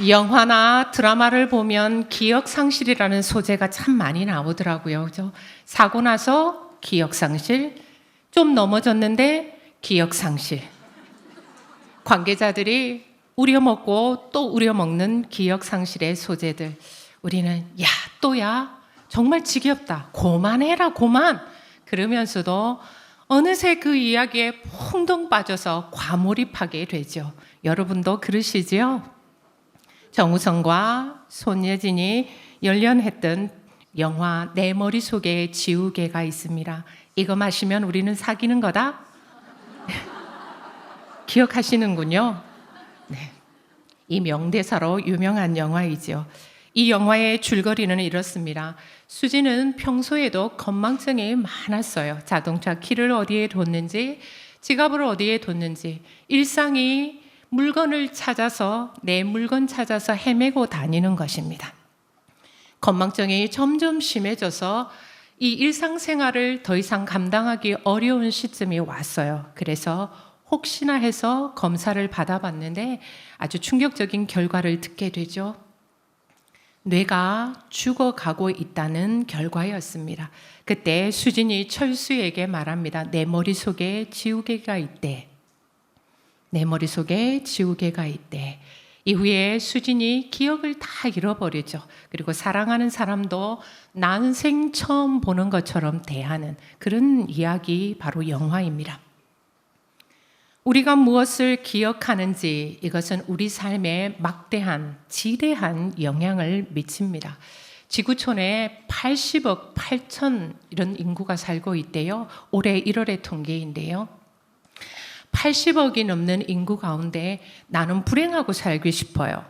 영화나 드라마를 보면 기억 상실이라는 소재가 참 많이 나오더라고요. 그죠? 사고 나서 기억 상실, 좀 넘어졌는데 기억 상실. 관계자들이 우려먹고 또 우려먹는 기억 상실의 소재들. 우리는 야, 또야? 정말 지겹다. 고만해라, 고만. 그러면서도 어느새 그 이야기에 퐁덩 빠져서 과몰입하게 되죠. 여러분도 그러시지요? 정우성과 손예진이 열연했던 영화 내 머릿속에 지우개가 있습니다. 이거 마시면 우리는 사귀는 거다? 기억하시는군요. 네. 이 명대사로 유명한 영화이죠. 이 영화의 줄거리는 이렇습니다. 수지는 평소에도 건망증이 많았어요. 자동차 키를 어디에 뒀는지, 지갑을 어디에 뒀는지, 일상이 물건을 찾아서 내 물건 찾아서 헤매고 다니는 것입니다. 건망증이 점점 심해져서 이 일상생활을 더 이상 감당하기 어려운 시점이 왔어요. 그래서 혹시나 해서 검사를 받아봤는데 아주 충격적인 결과를 듣게 되죠. 뇌가 죽어가고 있다는 결과였습니다. 그때 수진이 철수에게 말합니다. 내 머릿속에 지우개가 있대. 내 머릿속에 지우개가 있대. 이후에 수진이 기억을 다 잃어버리죠. 그리고 사랑하는 사람도 난생 처음 보는 것처럼 대하는 그런 이야기, 바로 영화입니다. 우리가 무엇을 기억하는지, 이것은 우리 삶에 막대한, 지대한 영향을 미칩니다. 지구촌에 80억 8천 이런 인구가 살고 있대요. 올해 1월의 통계인데요. 80억이 넘는 인구 가운데 나는 불행하고 살고 싶어요.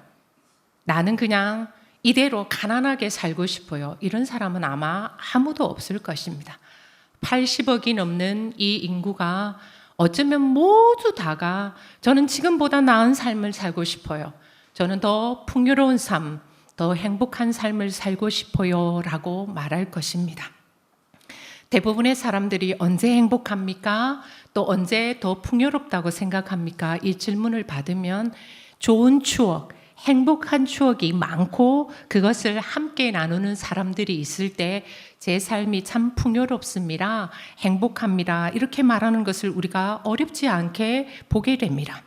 나는 그냥 이대로 가난하게 살고 싶어요. 이런 사람은 아마 아무도 없을 것입니다. 80억이 넘는 이 인구가 어쩌면 모두 다가 저는 지금보다 나은 삶을 살고 싶어요. 저는 더 풍요로운 삶, 더 행복한 삶을 살고 싶어요 라고 말할 것입니다. 대부분의 사람들이 언제 행복합니까? 또 언제 더 풍요롭다고 생각합니까? 이 질문을 받으면 좋은 추억, 행복한 추억이 많고 그것을 함께 나누는 사람들이 있을 때 제 삶이 참 풍요롭습니다. 행복합니다. 이렇게 말하는 것을 우리가 어렵지 않게 보게 됩니다.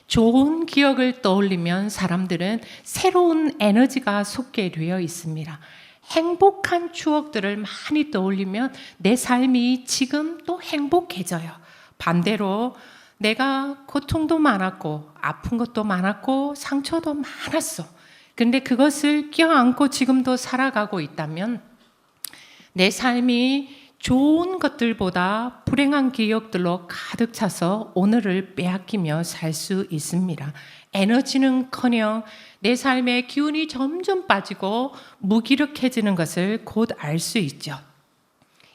좋은 기억을 떠올리면 사람들은 새로운 에너지가 솟게 되어 있습니다. 행복한 추억들을 많이 떠올리면 내 삶이 지금 또 행복해져요. 반대로 내가 고통도 많았고 아픈 것도 많았고 상처도 많았어. 근데 그것을 껴안고 지금도 살아가고 있다면 내 삶이 좋은 것들보다 불행한 기억들로 가득 차서 오늘을 빼앗기며 살 수 있습니다. 에너지는커녕 내 삶의 기운이 점점 빠지고 무기력해지는 것을 곧 알 수 있죠.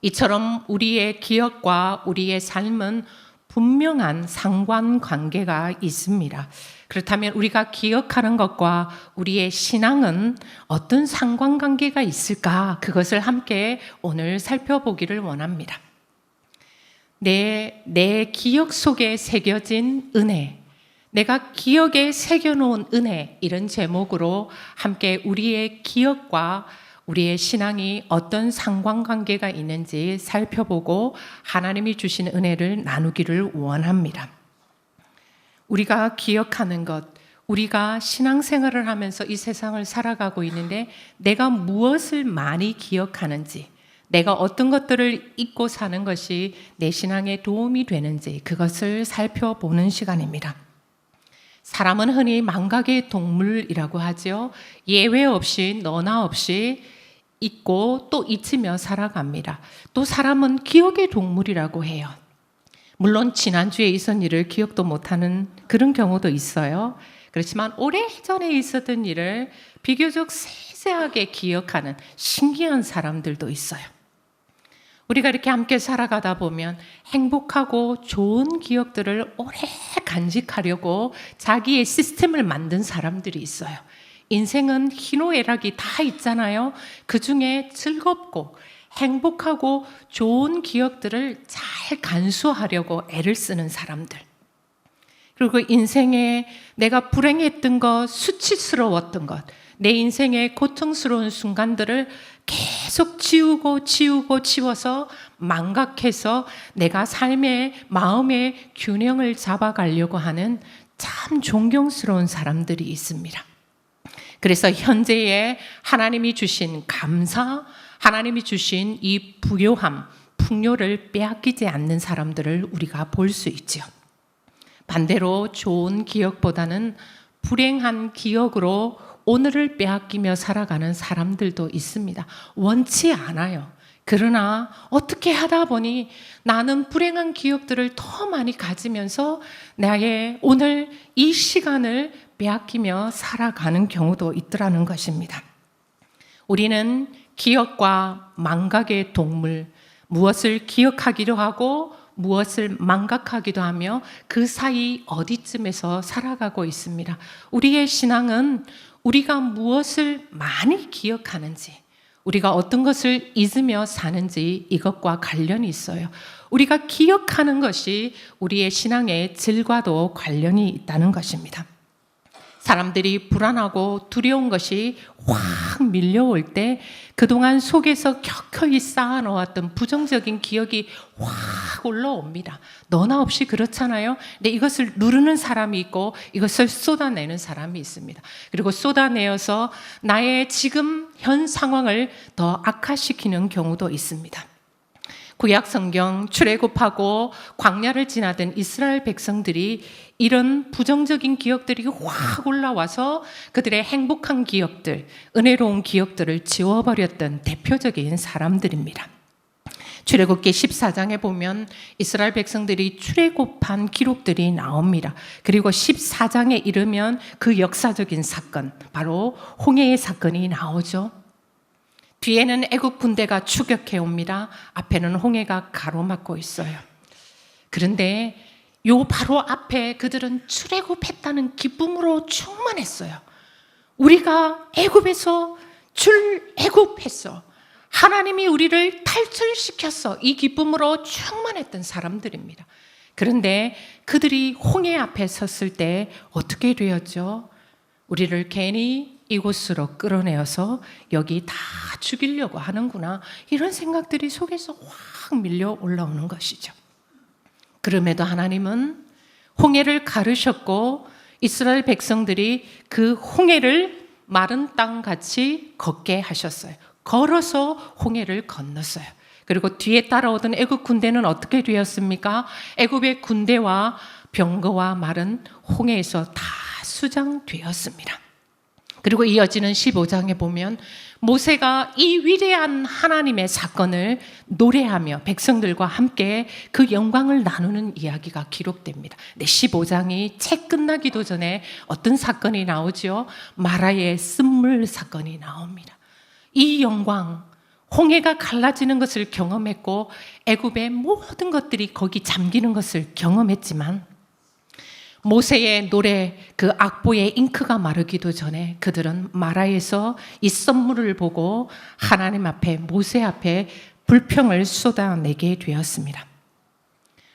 이처럼 우리의 기억과 우리의 삶은 분명한 상관관계가 있습니다. 그렇다면 우리가 기억하는 것과 우리의 신앙은 어떤 상관관계가 있을까? 그것을 함께 오늘 살펴보기를 원합니다. 내 기억 속에 새겨진 은혜, 내가 기억에 새겨놓은 은혜, 이런 제목으로 함께 우리의 기억과 우리의 신앙이 어떤 상관관계가 있는지 살펴보고 하나님이 주신 은혜를 나누기를 원합니다. 우리가 기억하는 것, 우리가 신앙생활을 하면서 이 세상을 살아가고 있는데 내가 무엇을 많이 기억하는지, 내가 어떤 것들을 잊고 사는 것이 내 신앙에 도움이 되는지 그것을 살펴보는 시간입니다. 사람은 흔히 망각의 동물이라고 하죠. 예외 없이 너나 없이 잊고 또 잊으며 살아갑니다. 또 사람은 기억의 동물이라고 해요. 물론 지난주에 있었던 일을 기억도 못하는 그런 경우도 있어요. 그렇지만 오래전에 있었던 일을 비교적 세세하게 기억하는 신기한 사람들도 있어요. 우리가 이렇게 함께 살아가다 보면 행복하고 좋은 기억들을 오래 간직하려고 자기의 시스템을 만든 사람들이 있어요. 인생은 희노애락이 다 있잖아요. 그 중에 즐겁고 행복하고 좋은 기억들을 잘 간수하려고 애를 쓰는 사람들. 그리고 인생에 내가 불행했던 것, 수치스러웠던 것, 내 인생의 고통스러운 순간들을 계속 지워서 망각해서 내가 삶의 마음의 균형을 잡아가려고 하는 참 존경스러운 사람들이 있습니다. 그래서 현재의 하나님이 주신 감사, 하나님이 주신 이 부요함, 풍요를 빼앗기지 않는 사람들을 우리가 볼 수 있죠. 반대로 좋은 기억보다는 불행한 기억으로 오늘을 빼앗기며 살아가는 사람들도 있습니다. 원치 않아요. 그러나 어떻게 하다 보니 나는 불행한 기억들을 더 많이 가지면서 나의 오늘 이 시간을 빼앗기며 살아가는 경우도 있더라는 것입니다. 우리는 기억과 망각의 동물, 무엇을 기억하기도 하고 무엇을 망각하기도 하며 그 사이 어디쯤에서 살아가고 있습니다. 우리의 신앙은 우리가 무엇을 많이 기억하는지, 우리가 어떤 것을 잊으며 사는지 이것과 관련이 있어요. 우리가 기억하는 것이 우리의 신앙의 질과도 관련이 있다는 것입니다. 사람들이 불안하고 두려운 것이 확 밀려올 때 그동안 속에서 켜켜이 쌓아놓았던 부정적인 기억이 확 올라옵니다. 너나 없이 그렇잖아요. 근데 이것을 누르는 사람이 있고 이것을 쏟아내는 사람이 있습니다. 그리고 쏟아내어서 나의 지금 현 상황을 더 악화시키는 경우도 있습니다. 구약 성경 출애굽하고 광야를 지나던 이스라엘 백성들이 이런 부정적인 기억들이 확 올라와서 그들의 행복한 기억들, 은혜로운 기억들을 지워버렸던 대표적인 사람들입니다. 출애굽기 14장에 보면 이스라엘 백성들이 출애굽한 기록들이 나옵니다. 그리고 14장에 이르면 그 역사적인 사건, 바로 홍해의 사건이 나오죠. 뒤에는 애국 군대가 추격해 옵니다. 앞에는 홍해가 가로막고 있어요. 그런데 요 바로 앞에 그들은 출애굽했다는 기쁨으로 충만했어요. 우리가 애굽에서 출애굽했어. 하나님이 우리를 탈출시켰어. 이 기쁨으로 충만했던 사람들입니다. 그런데 그들이 홍해 앞에 섰을 때 어떻게 되었죠? 우리를 괜히 이곳으로 끌어내어서 여기 다 죽이려고 하는구나. 이런 생각들이 속에서 확 밀려 올라오는 것이죠. 그럼에도 하나님은 홍해를 가르셨고 이스라엘 백성들이 그 홍해를 마른 땅같이 걷게 하셨어요. 걸어서 홍해를 건넜어요. 그리고 뒤에 따라오던 애굽 군대는 어떻게 되었습니까? 애굽의 군대와 병거와 말은 홍해에서 다 수장되었습니다. 그리고 이어지는 15장에 보면 모세가 이 위대한 하나님의 사건을 노래하며 백성들과 함께 그 영광을 나누는 이야기가 기록됩니다. 15장이 책 끝나기도 전에 어떤 사건이 나오죠? 마라의 쓴물 사건이 나옵니다. 이 영광, 홍해가 갈라지는 것을 경험했고 애굽의 모든 것들이 거기 잠기는 것을 경험했지만 모세의 노래, 그 악보의 잉크가 마르기도 전에 그들은 마라에서 이 썸물을 보고 하나님 앞에, 모세 앞에 불평을 쏟아내게 되었습니다.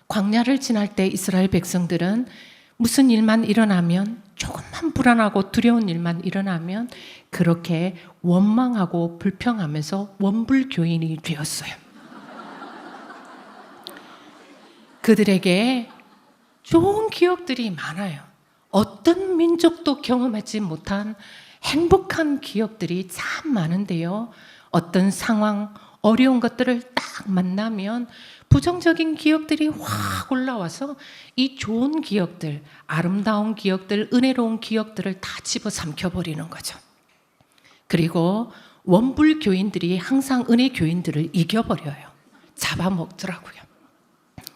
광야를 지날 때 이스라엘 백성들은 무슨 일만 일어나면, 조금만 불안하고 두려운 일만 일어나면 그렇게 원망하고 불평하면서 원불교인이 되었어요. 그들에게 좋은 기억들이 많아요. 어떤 민족도 경험하지 못한 행복한 기억들이 참 많은데요. 어떤 상황, 어려운 것들을 딱 만나면 부정적인 기억들이 확 올라와서 이 좋은 기억들, 아름다운 기억들, 은혜로운 기억들을 다 집어삼켜버리는 거죠. 그리고 원불교인들이 항상 은혜교인들을 이겨버려요. 잡아먹더라고요.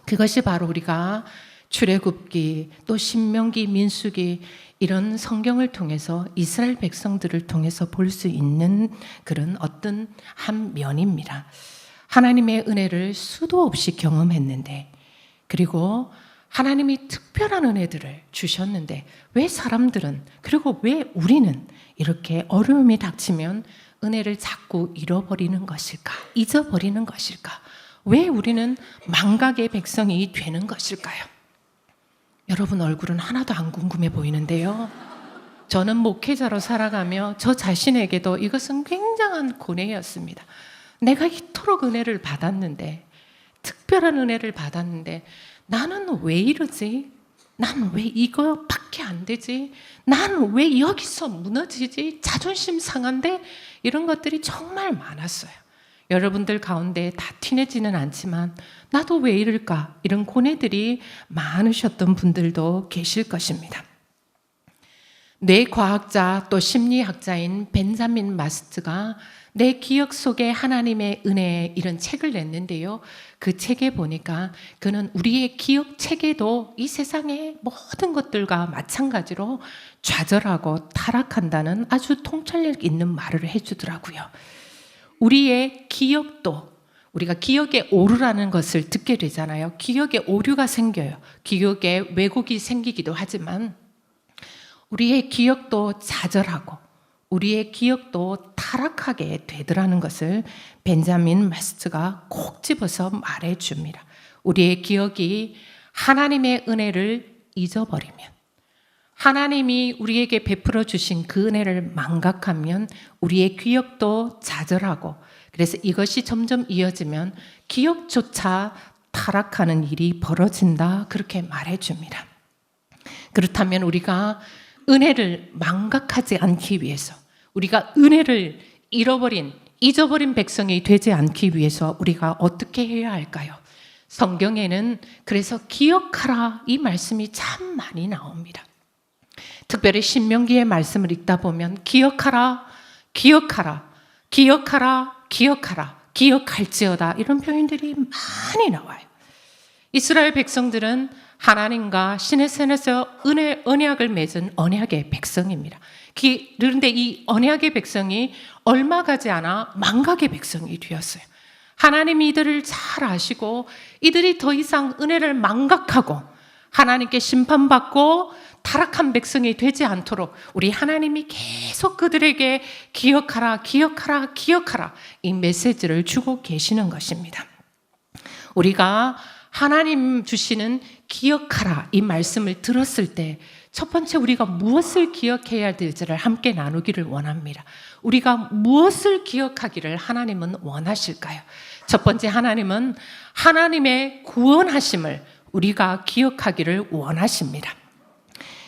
그것이 바로 우리가 출애굽기, 또 신명기, 민수기 이런 성경을 통해서 이스라엘 백성들을 통해서 볼 수 있는 그런 어떤 한 면입니다. 하나님의 은혜를 수도 없이 경험했는데, 그리고 하나님이 특별한 은혜들을 주셨는데 왜 사람들은, 그리고 왜 우리는 이렇게 어려움이 닥치면 은혜를 자꾸 잃어버리는 것일까? 잊어버리는 것일까? 왜 우리는 망각의 백성이 되는 것일까요? 여러분 얼굴은 하나도 안 궁금해 보이는데요. 저는 목회자로 살아가며 저 자신에게도 이것은 굉장한 고뇌였습니다. 내가 이토록 은혜를 받았는데, 특별한 은혜를 받았는데 나는 왜 이러지? 난 왜 이거밖에 안 되지? 난 왜 여기서 무너지지? 자존심 상한데? 이런 것들이 정말 많았어요. 여러분들 가운데 다 티내지는 않지만 나도 왜 이럴까? 이런 고뇌들이 많으셨던 분들도 계실 것입니다. 뇌과학자 또 심리학자인 벤자민 마스트가 내 기억 속에 하나님의 은혜 이런 책을 냈는데요. 그 책에 보니까 그는 우리의 기억 체계도 이 세상의 모든 것들과 마찬가지로 좌절하고 타락한다는 아주 통찰력 있는 말을 해주더라고요. 우리의 기억도 우리가 기억에 오류라는 것을 듣게 되잖아요. 기억에 오류가 생겨요. 기억에 왜곡이 생기기도 하지만 우리의 기억도 좌절하고 우리의 기억도 타락하게 되더라는 것을 벤자민 마스트가 콕 집어서 말해줍니다. 우리의 기억이 하나님의 은혜를 잊어버리면, 하나님이 우리에게 베풀어 주신 그 은혜를 망각하면 우리의 기억도 좌절하고, 그래서 이것이 점점 이어지면 기억조차 타락하는 일이 벌어진다, 그렇게 말해줍니다. 그렇다면 우리가 은혜를 망각하지 않기 위해서, 우리가 은혜를 잊어버린 백성이 되지 않기 위해서 우리가 어떻게 해야 할까요? 성경에는 그래서 기억하라 이 말씀이 참 많이 나옵니다. 특별히 신명기의 말씀을 읽다 보면 기억하라, 기억하라, 기억하라, 기억하라, 기억할지어다 이런 표현들이 많이 나와요. 이스라엘 백성들은 하나님과 신의 산에서 언약을 맺은 언약의 백성입니다. 그런데 이 언약의 백성이 얼마 가지 않아 망각의 백성이 되었어요. 하나님이 이들을 잘 아시고 이들이 더 이상 은혜를 망각하고 하나님께 심판받고 타락한 백성이 되지 않도록 우리 하나님이 계속 그들에게 기억하라, 기억하라, 기억하라 이 메시지를 주고 계시는 것입니다. 우리가 하나님 주시는 기억하라 이 말씀을 들었을 때 첫 번째 우리가 무엇을 기억해야 될지를 함께 나누기를 원합니다. 우리가 무엇을 기억하기를 하나님은 원하실까요? 첫 번째 하나님은 하나님의 구원하심을 우리가 기억하기를 원하십니다.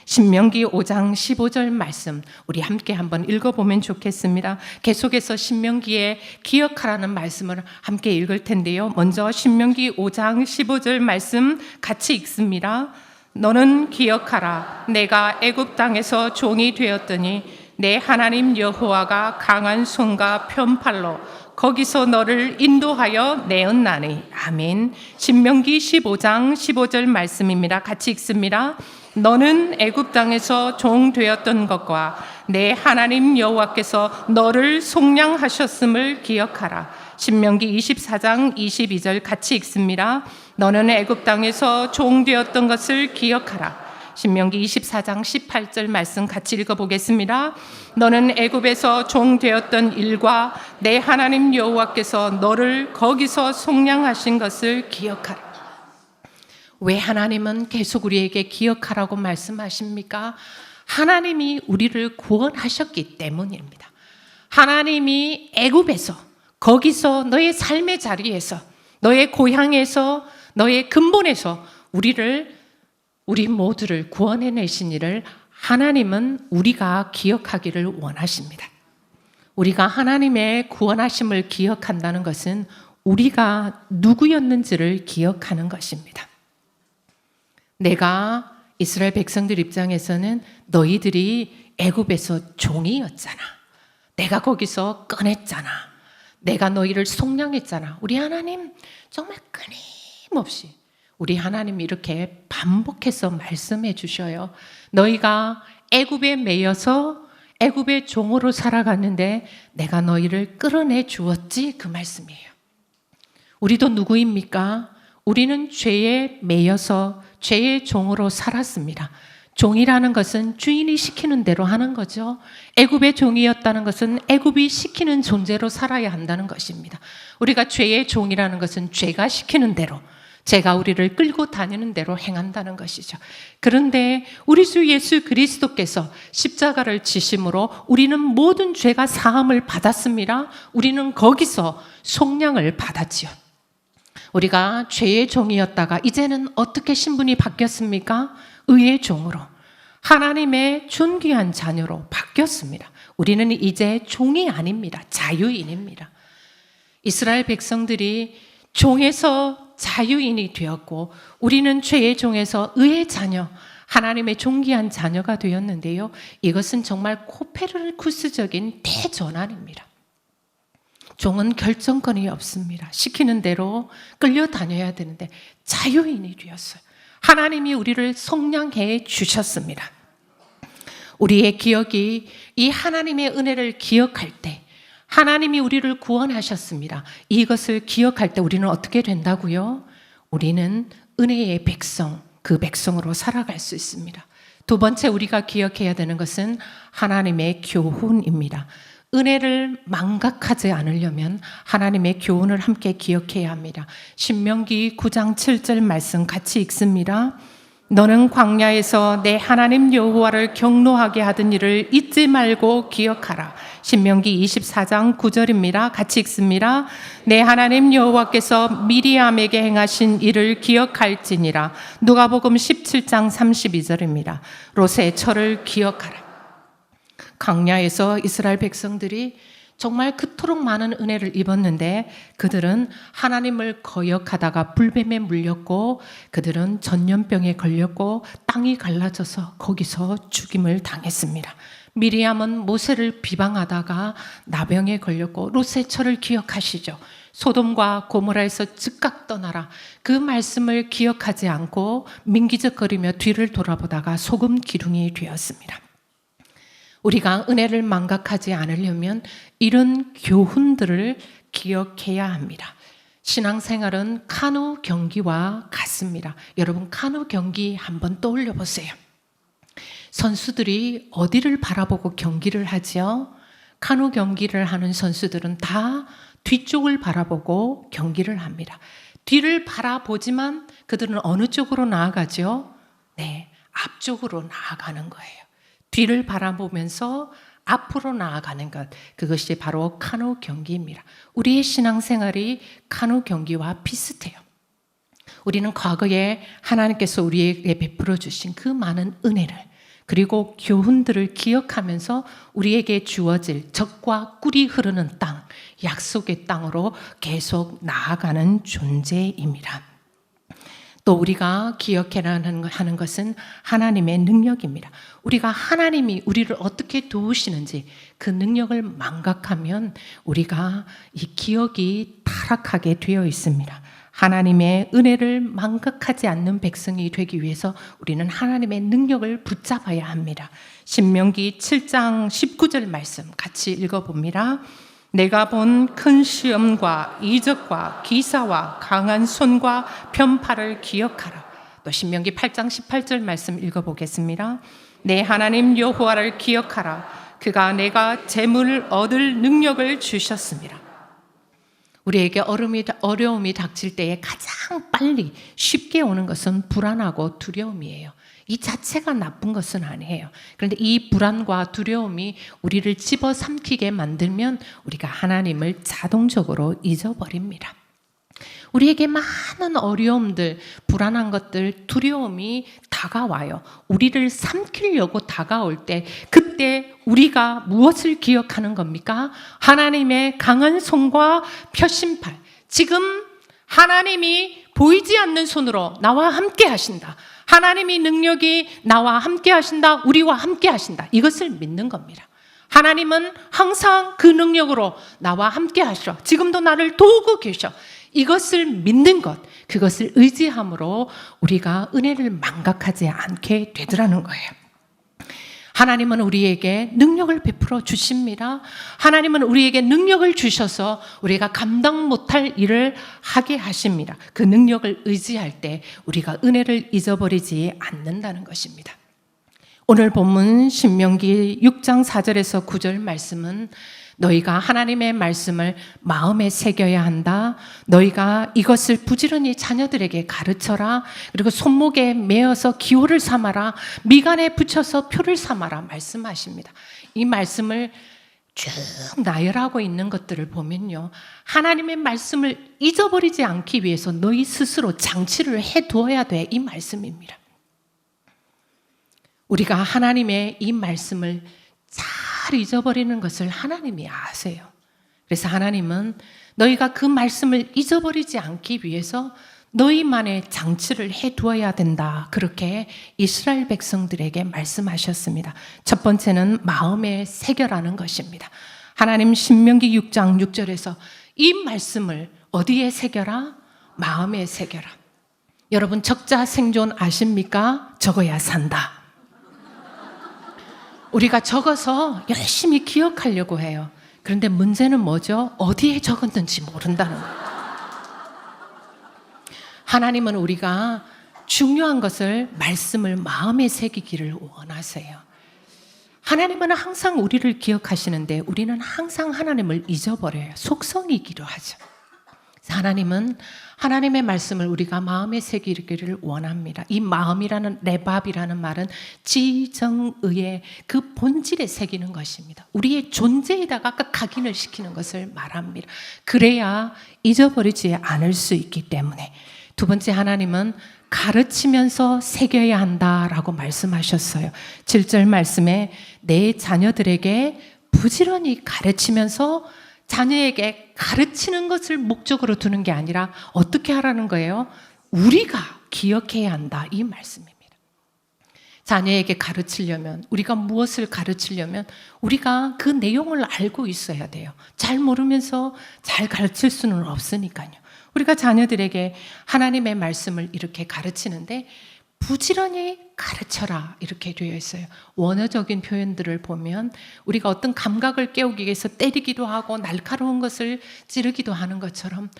신명기 5장 15절 말씀 우리 함께 한번 읽어보면 좋겠습니다. 계속해서 신명기에 기억하라는 말씀을 함께 읽을 텐데요. 먼저 신명기 5장 15절 말씀 같이 읽습니다. 너는 기억하라. 내가 애굽 땅에서 종이 되었더니 내 하나님 여호와가 강한 손과 편팔로 거기서 너를 인도하여 내었나니. 아멘. 신명기 15장 15절 말씀입니다. 같이 읽습니다. 너는 애굽 땅에서 종 되었던 것과 내 하나님 여호와께서 너를 속량하셨음을 기억하라. 신명기 24장 22절 같이 읽습니다. 너는 애굽 땅에서 종 되었던 것을 기억하라. 신명기 24장 18절 말씀 같이 읽어보겠습니다. 너는 애굽에서 종 되었던 일과 내 하나님 여호와께서 너를 거기서 속량하신 것을 기억하라. 왜 하나님은 계속 우리에게 기억하라고 말씀하십니까? 하나님이 우리를 구원하셨기 때문입니다. 하나님이 애굽에서 거기서 너의 삶의 자리에서 너의 고향에서 너의 근본에서 우리 모두를 구원해내신 일을 하나님은 우리가 기억하기를 원하십니다. 우리가 하나님의 구원하심을 기억한다는 것은 우리가 누구였는지를 기억하는 것입니다. 내가 이스라엘 백성들 입장에서는 너희들이 애굽에서 종이었잖아. 내가 거기서 꺼냈잖아. 내가 너희를 속량했잖아. 우리 하나님 정말 끊임없이 우리 하나님 이렇게 반복해서 말씀해 주셔요. 너희가 애굽에 매여서 애굽의 종으로 살아갔는데 내가 너희를 끌어내 주었지 그 말씀이에요. 우리도 누구입니까? 우리는 죄에 매여서 죄의 종으로 살았습니다. 종이라는 것은 주인이 시키는 대로 하는 거죠. 애굽의 종이었다는 것은 애굽이 시키는 존재로 살아야 한다는 것입니다. 우리가 죄의 종이라는 것은 죄가 시키는 대로, 제가 우리를 끌고 다니는 대로 행한다는 것이죠. 그런데 우리 주 예수 그리스도께서 십자가를 지심으로 우리는 모든 죄가 사함을 받았습니다. 우리는 거기서 속량을 받았지요. 우리가 죄의 종이었다가 이제는 어떻게 신분이 바뀌었습니까? 의의 종으로, 하나님의 존귀한 자녀로 바뀌었습니다. 우리는 이제 종이 아닙니다. 자유인입니다. 이스라엘 백성들이 종에서 자유인이 되었고 우리는 죄의 종에서 의의 자녀, 하나님의 존귀한 자녀가 되었는데요. 이것은 정말 코페르쿠스적인 대전환입니다. 종은 결정권이 없습니다. 시키는 대로 끌려다녀야 되는데 자유인이 되었어요. 하나님이 우리를 속량해 주셨습니다. 우리의 기억이 이 하나님의 은혜를 기억할 때, 하나님이 우리를 구원하셨습니다. 이것을 기억할 때 우리는 어떻게 된다고요? 우리는 은혜의 백성, 그 백성으로 살아갈 수 있습니다. 두 번째 우리가 기억해야 되는 것은 하나님의 교훈입니다. 은혜를 망각하지 않으려면 하나님의 교훈을 함께 기억해야 합니다. 신명기 9장 7절 말씀 같이 읽습니다. 너는 광야에서 내 하나님 여호와를 경노하게 하던 일을 잊지 말고 기억하라. 신명기 24장 9절입니다. 같이 읽습니다. 내 하나님 여호와께서 미리암에게 행하신 일을 기억할지니라. 누가복음 17장 32절입니다. 롯의 철을 기억하라. 광야에서 이스라엘 백성들이 정말 그토록 많은 은혜를 입었는데 그들은 하나님을 거역하다가 불뱀에 물렸고 그들은 전염병에 걸렸고 땅이 갈라져서 거기서 죽임을 당했습니다. 미리암은 모세를 비방하다가 나병에 걸렸고 롯의 철을 기억하시죠. 소돔과 고모라에서 즉각 떠나라. 그 말씀을 기억하지 않고 민기적거리며 뒤를 돌아보다가 소금 기둥이 되었습니다. 우리가 은혜를 망각하지 않으려면 이런 교훈들을 기억해야 합니다. 신앙생활은 카누 경기와 같습니다. 여러분 카누 경기 한번 떠올려 보세요. 선수들이 어디를 바라보고 경기를 하죠? 카누 경기를 하는 선수들은 다 뒤쪽을 바라보고 경기를 합니다. 뒤를 바라보지만 그들은 어느 쪽으로 나아가죠? 네, 앞쪽으로 나아가는 거예요. 뒤를 바라보면서 앞으로 나아가는 것, 그것이 바로 카누 경기입니다. 우리의 신앙생활이 카누 경기와 비슷해요. 우리는 과거에 하나님께서 우리에게 베풀어 주신 그 많은 은혜를 그리고 교훈들을 기억하면서 우리에게 주어질 젖과 꿀이 흐르는 땅, 약속의 땅으로 계속 나아가는 존재입니다. 또 우리가 기억해야 하는 것은 하나님의 능력입니다. 우리가 하나님이 우리를 어떻게 도우시는지 그 능력을 망각하면 우리가 이 기억이 타락하게 되어 있습니다. 하나님의 은혜를 망각하지 않는 백성이 되기 위해서 우리는 하나님의 능력을 붙잡아야 합니다. 신명기 7장 19절 말씀 같이 읽어봅니다. 내가 본 큰 시험과 이적과 기사와 강한 손과 편팔을 기억하라. 또 신명기 8장 18절 말씀 읽어보겠습니다. 내 하나님 여호와를 기억하라. 그가 내가 재물을 얻을 능력을 주셨습니다. 우리에게 어려움이 닥칠 때에 가장 빨리 쉽게 오는 것은 불안하고 두려움이에요. 이 자체가 나쁜 것은 아니에요. 그런데 이 불안과 두려움이 우리를 집어삼키게 만들면 우리가 하나님을 자동적으로 잊어버립니다. 우리에게 많은 어려움들, 불안한 것들, 두려움이 다가와요. 우리를 삼키려고 다가올 때 그때 우리가 무엇을 기억하는 겁니까? 하나님의 강한 손과 펴신팔. 지금 하나님이 보이지 않는 손으로 나와 함께 하신다. 하나님의 능력이 나와 함께 하신다. 우리와 함께 하신다. 이것을 믿는 겁니다. 하나님은 항상 그 능력으로 나와 함께 하셔. 지금도 나를 도우고 계셔. 이것을 믿는 것, 그것을 의지함으로 우리가 은혜를 망각하지 않게 되더라는 거예요. 하나님은 우리에게 능력을 베풀어 주십니다. 하나님은 우리에게 능력을 주셔서 우리가 감당 못할 일을 하게 하십니다. 그 능력을 의지할 때 우리가 은혜를 잊어버리지 않는다는 것입니다. 오늘 본문 신명기 6장 4절에서 9절 말씀은 너희가 하나님의 말씀을 마음에 새겨야 한다. 너희가 이것을 부지런히 자녀들에게 가르쳐라. 그리고 손목에 메어서 기호를 삼아라. 미간에 붙여서 표를 삼아라 말씀하십니다. 이 말씀을 쭉 나열하고 있는 것들을 보면요, 하나님의 말씀을 잊어버리지 않기 위해서 너희 스스로 장치를 해두어야 돼, 이 말씀입니다. 우리가 하나님의 이 말씀을 잘 잊어버리는 것을 하나님이 아세요. 그래서 하나님은 너희가 그 말씀을 잊어버리지 않기 위해서 너희만의 장치를 해두어야 된다, 그렇게 이스라엘 백성들에게 말씀하셨습니다. 첫 번째는 마음에 새겨라는 것입니다. 하나님 신명기 6장 6절에서 이 말씀을 어디에 새겨라? 마음에 새겨라. 여러분 적자 생존 아십니까? 적어야 산다. 우리가 적어서 열심히 기억하려고 해요. 그런데 문제는 뭐죠? 어디에 적었는지 모른다는 거예요. 하나님은 우리가 중요한 것을, 말씀을 마음에 새기기를 원하세요. 하나님은 항상 우리를 기억하시는데 우리는 항상 하나님을 잊어버려요. 속성이기도 하죠. 하나님은 하나님의 말씀을 우리가 마음에 새기기를 원합니다. 이 마음이라는, 레밥이라는 말은 지정의의 그 본질에 새기는 것입니다. 우리의 존재에다가 각인을 시키는 것을 말합니다. 그래야 잊어버리지 않을 수 있기 때문에. 두 번째, 하나님은 가르치면서 새겨야 한다라고 말씀하셨어요. 7절 말씀에 내 자녀들에게 부지런히 가르치면서, 자녀에게 가르치는 것을 목적으로 두는 게 아니라 어떻게 하라는 거예요? 우리가 기억해야 한다, 이 말씀입니다. 자녀에게 가르치려면, 우리가 무엇을 가르치려면 우리가 그 내용을 알고 있어야 돼요. 잘 모르면서 잘 가르칠 수는 없으니까요. 우리가 자녀들에게 하나님의 말씀을 이렇게 가르치는데 부지런히 가르쳐라 이렇게 되어 있어요. 원어적인 표현들을 보면 우리가 어떤 감각을 깨우기 위해서 때리기도 하고 날카로운 것을 찌르기도 하는 것처럼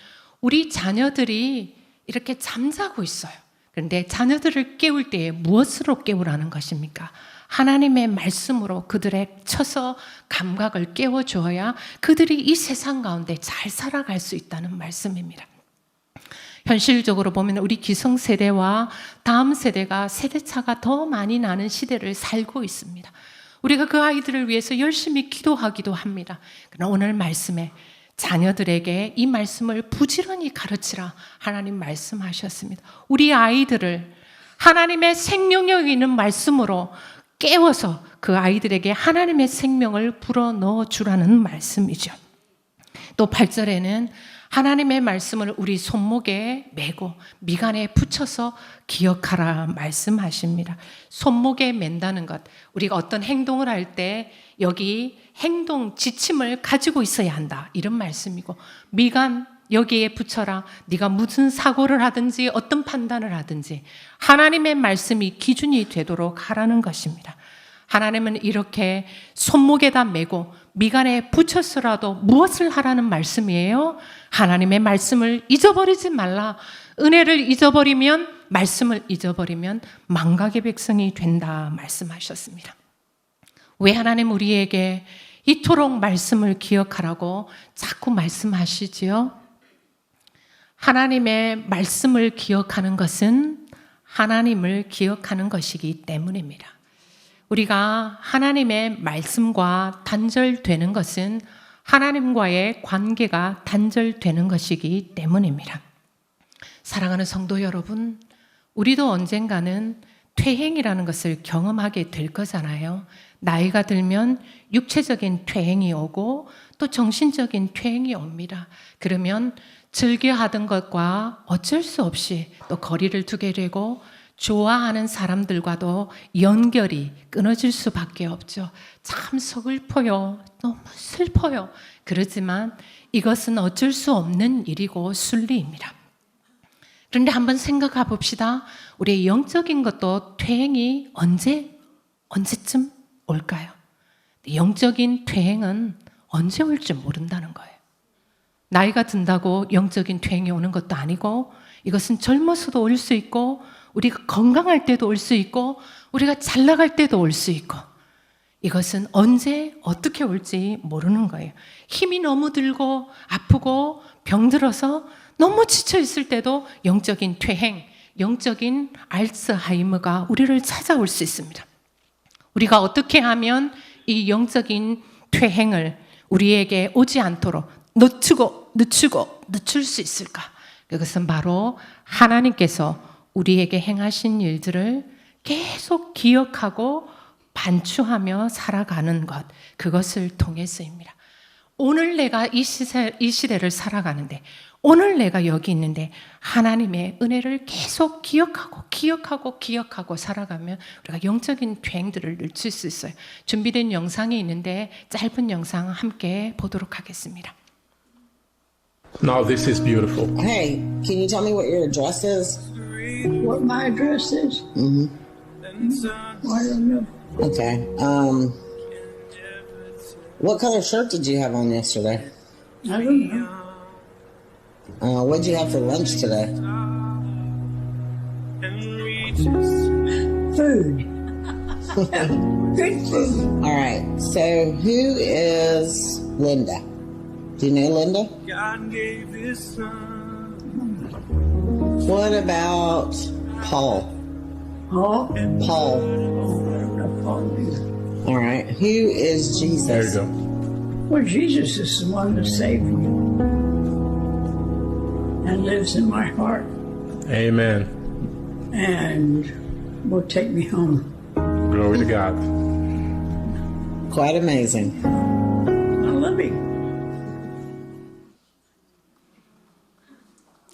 우리 자녀들이 이렇게 잠자고 있어요. 그런데 자녀들을 깨울 때에 무엇으로 깨우라는 것입니까? 하나님의 말씀으로 그들의 쳐서 감각을 깨워줘야 그들이 이 세상 가운데 잘 살아갈 수 있다는 말씀입니다. 현실적으로 보면 우리 기성세대와 다음 세대가 세대차가 더 많이 나는 시대를 살고 있습니다. 우리가 그 아이들을 위해서 열심히 기도하기도 합니다. 그러나 오늘 말씀에 자녀들에게 이 말씀을 부지런히 가르치라 하나님 말씀하셨습니다. 우리 아이들을 하나님의 생명력 있는 말씀으로 깨워서 그 아이들에게 하나님의 생명을 불어넣어 주라는 말씀이죠. 또 8절에는 하나님의 말씀을 우리 손목에 메고 미간에 붙여서 기억하라 말씀하십니다. 손목에 맨다는 것, 우리가 어떤 행동을 할 때 여기 행동 지침을 가지고 있어야 한다, 이런 말씀이고, 미간 여기에 붙여라. 네가 무슨 사고를 하든지 어떤 판단을 하든지 하나님의 말씀이 기준이 되도록 하라는 것입니다. 하나님은 이렇게 손목에다 메고 미간에 붙였으라도 무엇을 하라는 말씀이에요? 하나님의 말씀을 잊어버리지 말라. 은혜를 잊어버리면, 말씀을 잊어버리면 망각의 백성이 된다 말씀하셨습니다. 왜 하나님 우리에게 이토록 말씀을 기억하라고 자꾸 말씀하시지요? 하나님의 말씀을 기억하는 것은 하나님을 기억하는 것이기 때문입니다. 우리가 하나님의 말씀과 단절되는 것은 하나님과의 관계가 단절되는 것이기 때문입니다. 사랑하는 성도 여러분, 우리도 언젠가는 퇴행이라는 것을 경험하게 될 거잖아요. 나이가 들면 육체적인 퇴행이 오고 또 정신적인 퇴행이 옵니다. 그러면 즐겨하던 것과 어쩔 수 없이 또 거리를 두게 되고 좋아하는 사람들과도 연결이 끊어질 수밖에 없죠. 참 서글퍼요. 너무 슬퍼요. 그렇지만 이것은 어쩔 수 없는 일이고 순리입니다. 그런데 한번 생각해 봅시다. 우리의 영적인 것도 퇴행이 언제쯤 올까요? 영적인 퇴행은 언제 올지 모른다는 거예요. 나이가 든다고 영적인 퇴행이 오는 것도 아니고, 이것은 젊어서도 올 수 있고 우리가 건강할 때도 올 수 있고 우리가 잘 나갈 때도 올 수 있고, 이것은 언제 어떻게 올지 모르는 거예요. 힘이 너무 들고 아프고 병들어서 너무 지쳐 있을 때도 영적인 퇴행, 영적인 알츠하이머가 우리를 찾아올 수 있습니다. 우리가 어떻게 하면 이 영적인 퇴행을 우리에게 오지 않도록 늦출 수 있을까? 그것은 바로 하나님께서 우리에게 행하신 일들을 계속 기억하고 반추하며 살아가는 것, 그것을 통해서입니다. 오늘 내가 이 시대를 살아가는데, 오늘 내가 여기 있는데 하나님의 은혜를 계속 기억하고 살아가면 우리가 영적인 퇴행들을 늦출 수 있어요. 준비된 영상이 있는데 짧은 영상 함께 보도록 하겠습니다. Now this is beautiful. Hey, can you tell me what your address is? What my address is? Mm-hmm. I don't know. Okay. What color shirt did you have on yesterday? I don't know. What'd you have for lunch today? Food. Good food. All right. So who is Linda? Do you know Linda? What about Paul? Oh, Paul. oh, All right. Who is Jesus? There you go. well, Jesus is the one that saved me and lives in my heart Amen. and will take me home. Glory to God. Quite amazing. I love him.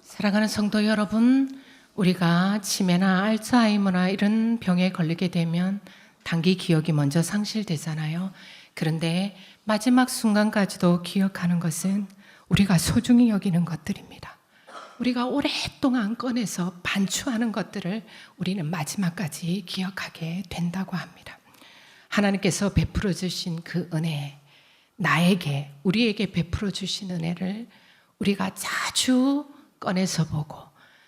사랑하는 성도 여러분, 우리가 치매나 알츠하이머나 이런 병에 걸리게 되면 단기 기억이 먼저 상실되잖아요. 그런데 마지막 순간까지도 기억하는 것은 우리가 소중히 여기는 것들입니다. 우리가 오랫동안 꺼내서 반추하는 것들을 우리는 마지막까지 기억하게 된다고 합니다. 하나님께서 베풀어 주신 그 은혜, 나에게, 우리에게 베풀어 주신 은혜를 우리가 자주 꺼내서 보고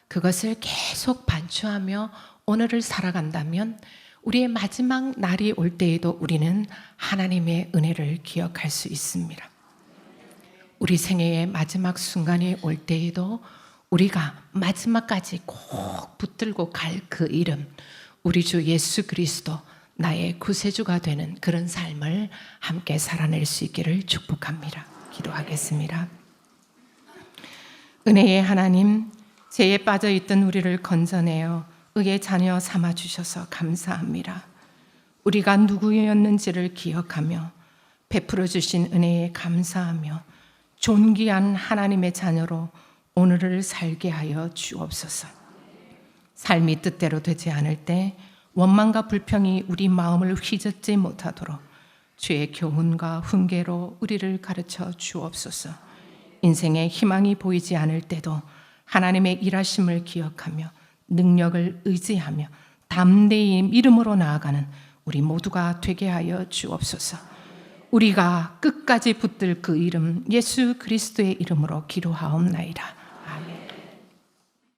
그것을 계속 반추하며 오늘을 살아간다면 우리의 마지막 날이 올 때에도 우리는 하나님의 은혜를 기억할 수 있습니다. 우리 생애의 마지막 순간이 올 때에도 우리가 마지막까지 꼭 붙들고 갈 그 이름, 우리 주 예수 그리스도 나의 구세주가 되는 그런 삶을 함께 살아낼 수 있기를 축복합니다. 기도하겠습니다. 은혜의 하나님, 죄에 빠져있던 우리를 건져내어 의의 자녀 삼아주셔서 감사합니다. 우리가 누구였는지를 기억하며 베풀어 주신 은혜에 감사하며 존귀한 하나님의 자녀로 오늘을 살게 하여 주옵소서. 삶이 뜻대로 되지 않을 때 원망과 불평이 우리 마음을 휘젓지 못하도록 주의 교훈과 훈계로 우리를 가르쳐 주옵소서. 인생에 희망이 보이지 않을 때도 하나님의 일하심을 기억하며 능력을 의지하며 담대히 믿음으로 나아가는 우리 모두가 되게 하여 주옵소서. 우리가 끝까지 붙들 그 이름 예수 그리스도의 이름으로 기도하옵나이다.